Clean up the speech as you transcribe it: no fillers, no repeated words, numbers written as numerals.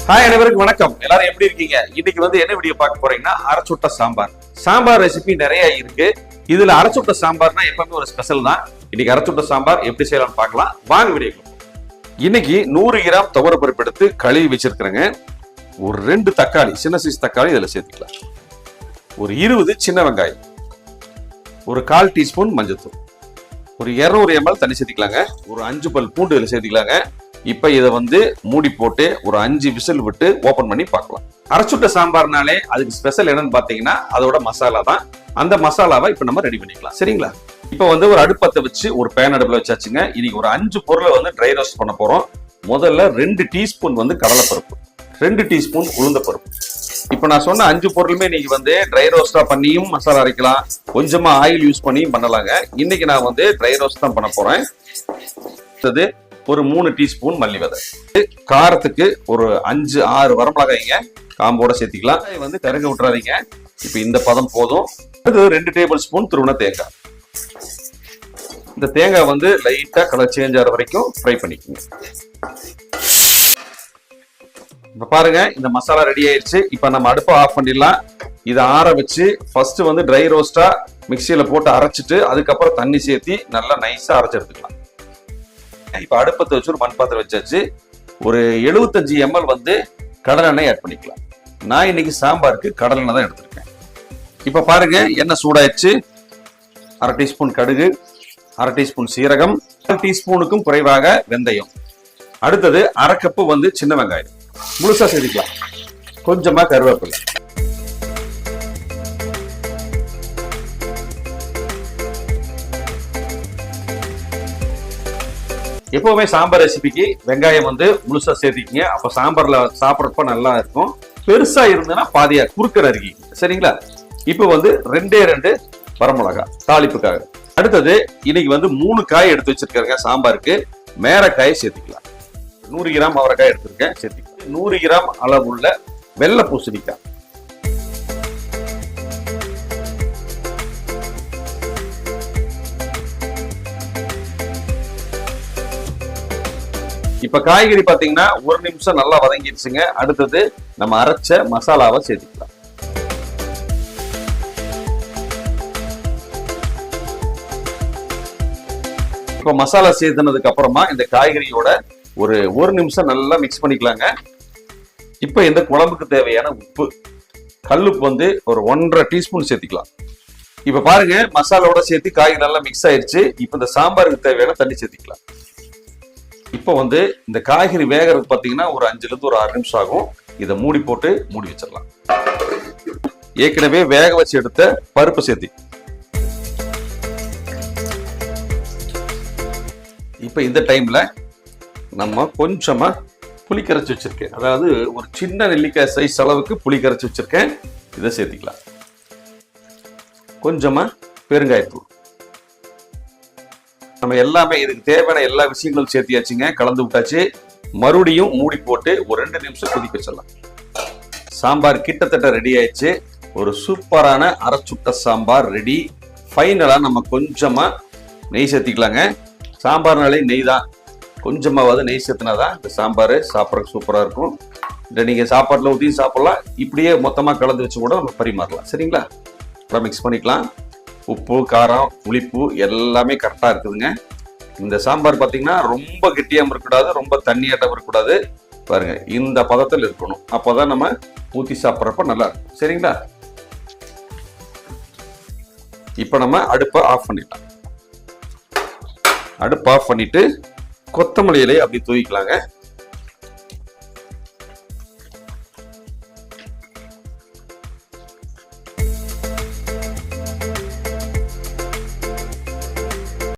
Hi அனைவருக்கும் வணக்கம். எல்லாரும் எப்படி இருக்கீங்க? இன்னைக்கு என்ன வீடியோ பார்க்க போறீங்கன்னா அரைச்சுட்ட சாம்பார். சாம்பார் ரெசிபி நிறைய இருக்கு. இதுல அரைச்சுட்ட சாம்பார்னா எப்பவுமே ஒரு ஸ்பெஷல் தான். இன்னைக்கு அரைச்சுட்ட சாம்பார் எப்படி செய்யலாம்னு பார்க்கலாம். வாங்க வீடியோக்கு. இன்னைக்கு 100 கிராம் துவரப்பருப்பு எடுத்து கழுவி வச்சிருக்கிறேங்க. ஒரு 2 தக்காளி, சின்ன சைஸ் தக்காளி இதுல சேர்த்துக்கலாம். ஒரு 20 சின்ன வெங்காயம், ஒரு 1/4 டீஸ்பூன் மஞ்சள்தூள், ஒரு 200 ml தண்ணி சேர்த்துக்கலாங்க. ஒரு 5 பல் பூண்டு இதுல சேர்த்துக்கலாங்க. இப்ப இதை மூடி போட்டு ஒரு 5 விசில் விட்டு ஓபன் பண்ணி பார்க்கலாம். அரைச்சுட்ட சாம்பார்னாலே அதுக்கு ஸ்பெஷல் என்னன்னு பாத்தீங்கன்னா அதோட மசாலா தான். அந்த மசாலாவை இப்ப நம்ம ரெடி பண்ணிக்கலாம். சரிங்களா? இப்ப ஒரு அடுப்பத்தை வச்சு ஒரு பேன் அடுப்புல வச்சாச்சுங்க. இன்னைக்கு ஒரு 5 பொருளை ட்ரை ரோஸ்ட் பண்ண போறோம். முதல்ல 2 டீஸ்பூன் கடலைப்பருப்பு, 2 டீஸ்பூன் உளுந்த பருப்பு. இப்ப நான் சொன்ன 5 பொருளுமே நீங்க ட்ரை ரோஸ்டா பண்ணியும் மசாலா அரைக்கலாம், கொஞ்சமா ஆயில் யூஸ் பண்ணியும் பண்ணலாங்க. இன்னைக்கு நான் ட்ரை ரோஸ்ட் தான் பண்ண போறேன். ஒரு 3 டீஸ்பூன் மல்லி விதை, காரத்துக்கு ஒரு 5-6 வரமிளகாய்ங்க காம்போட சேர்த்திக்கலாம். கருக விட்டுறாதீங்க. இப்ப இந்த பதம் போதும். அது 2 டேபிள் ஸ்பூன் துருவன தேங்காய். இந்த தேங்காய் லைட்டா கலர் சேஞ்ச் ஆகிற வரைக்கும் ஃப்ரை பண்ணிக்கோங்க. இப்ப பாருங்க, இந்த மசாலா ரெடி ஆயிடுச்சு. இப்ப நம்ம அடுப்பை ஆஃப் பண்ணிடலாம். இதை ஆற வச்சு ஃபர்ஸ்ட் ட்ரை ரோஸ்டா மிக்சியில போட்டு அரைச்சிட்டு அதுக்கப்புறம் தண்ணி சேர்த்தி நல்லா நைஸா அரைச்சு எடுத்துக்கலாம். இப்ப அடுப்பத்தை வச்சு ஒரு மண் பாத்திரம் வச்சாச்சு. ஒரு 75 ml கடலை எண்ணெய் ஆட் பண்ணிக்கலாம். நான் இன்னைக்கு சாம்பாருக்கு கடலை எண்ணெய் தான் எடுத்திருக்கேன். இப்ப பாருங்க, எண்ணெய் சூடாயிடுச்சு. 1/2 டீஸ்பூன் கடுகு, 1/2 டீஸ்பூன் சீரகம், 1 டீஸ்பூனுக்கும் குறைவாக வெந்தயம். அடுத்தது 1/2 கப்பு சின்ன வெங்காயம் முழுசா சேர்த்துக்கலாம். கொஞ்சமா கருவேப்பிலை. எப்பவுமே சாம்பார் ரெசிபிக்கு வெங்காயம் முழுசா சேர்த்திக்கீங்க. அப்ப சாம்பார்ல சாப்பிட்றப்ப நல்லா இருக்கும். பெருசா இருந்ததுன்னா பாதியா குறுக்க நறுக்கி. சரிங்களா? இப்ப 2 வரமிளகா தாளிப்புக்காக. அடுத்தது இன்னைக்கு 3 காய் எடுத்து வச்சிருக்காங்க சாம்பாருக்கு. மேரக்காயை சேர்த்துக்கலாம். 100 கிராம் அவரைக்காய் எடுத்திருக்கேன், சேர்த்துக்கலாம். 100 கிராம் அளவுள்ள வெள்ளை பூசணிக்காய். இப்ப காய்கறி பாத்தீங்கன்னா 1 நிமிஷம் நல்லா வதங்கிடுச்சுங்க. அடுத்தது நம்ம அரைச்ச மசாலாவை சேர்த்துக்கலாம். இப்ப மசாலா சேர்த்துனதுக்கு அப்புறமா இந்த காய்கறியோட ஒரு 1 நிமிஷம் நல்லா மிக்ஸ் பண்ணிக்கலாங்க. இப்ப இந்த குழம்புக்கு தேவையான உப்பு, கல்லுப்பு ஒரு 1.5 டீஸ்பூன் சேர்த்துக்கலாம். இப்ப பாருங்க, மசாலாவோட சேர்த்து காய்கறி நல்லா மிக்ஸ் ஆயிடுச்சு. இப்ப இந்த சாம்பாருக்கு தேவையான தண்ணி சேர்த்துக்கலாம். இப்போ இந்த காய்கறி வேகிறதுக்கு பாத்தீங்கன்னா ஒரு 5 to 6 நிமிஷம் ஆகும். இதை மூடி போட்டு மூடி வச்சிடலாம். ஏற்கனவே வேக வச்சு எடுத்த பருப்பு சேர்த்தி இப்ப இந்த டைம்ல நம்ம கொஞ்சமா புளி கரைச்சி வச்சிருக்கேன். அதாவது ஒரு சின்ன நெல்லிக்காய் சைஸ் அளவுக்கு புளி கரைச்சி வச்சிருக்கேன். இதை சேர்த்திக்கலாம். கொஞ்சமா பெருங்காயத்தூள். நம்ம எல்லாமே இதுக்கு தேவையான எல்லா விஷயங்களும் சேர்த்தியாச்சுங்க. கலந்து விட்டாச்சு. மறுபடியும் மூடி போட்டு ஒரு 2 நிமிஷம் கொதிக்க வச்சிடலாம். சாம்பார் கிட்டத்தட்ட ரெடி ஆயிடுச்சு. ஒரு சூப்பரான அரைச்சுட்ட சாம்பார் ரெடி. ஃபைனலா நம்ம கொஞ்சமா நெய் சேர்த்திக்கலாங்க. சாம்பார்னாலே நெய் தான். கொஞ்சமாவது நெய் சேர்த்தினாதான் இந்த சாம்பார் சாப்பிட்றதுக்கு சூப்பரா இருக்கும். இதை நீங்க சாப்பாட்டுல ஊற்றியும் சாப்பிடலாம், இப்படியே மொத்தமா கலந்து வச்சு கூட நம்ம பரிமாறலாம். சரிங்களா? அப்புறம் மிக்ஸ் பண்ணிக்கலாம். உப்பு, காரம், புளிப்பு எல்லாமே கரெக்டா இருக்குதுங்க. இந்த சாம்பார் பாத்தீங்கன்னா ரொம்ப கெட்டியாம இருக்கக்கூடாது, ரொம்ப தண்ணியாட்டம் இருக்கக்கூடாது. பாருங்க, இந்த பதத்தில் இருக்கணும். அப்போதான் நம்ம ஊத்தி சாப்பிட்றப்ப நல்லா இருக்கும். சரிங்களா? இப்ப நம்ம அடுப்பை ஆஃப் பண்ணிடலாம். அடுப்பு ஆஃப் பண்ணிட்டு கொத்தமல்லி இலையை அப்படி தூவிக்கலாங்க.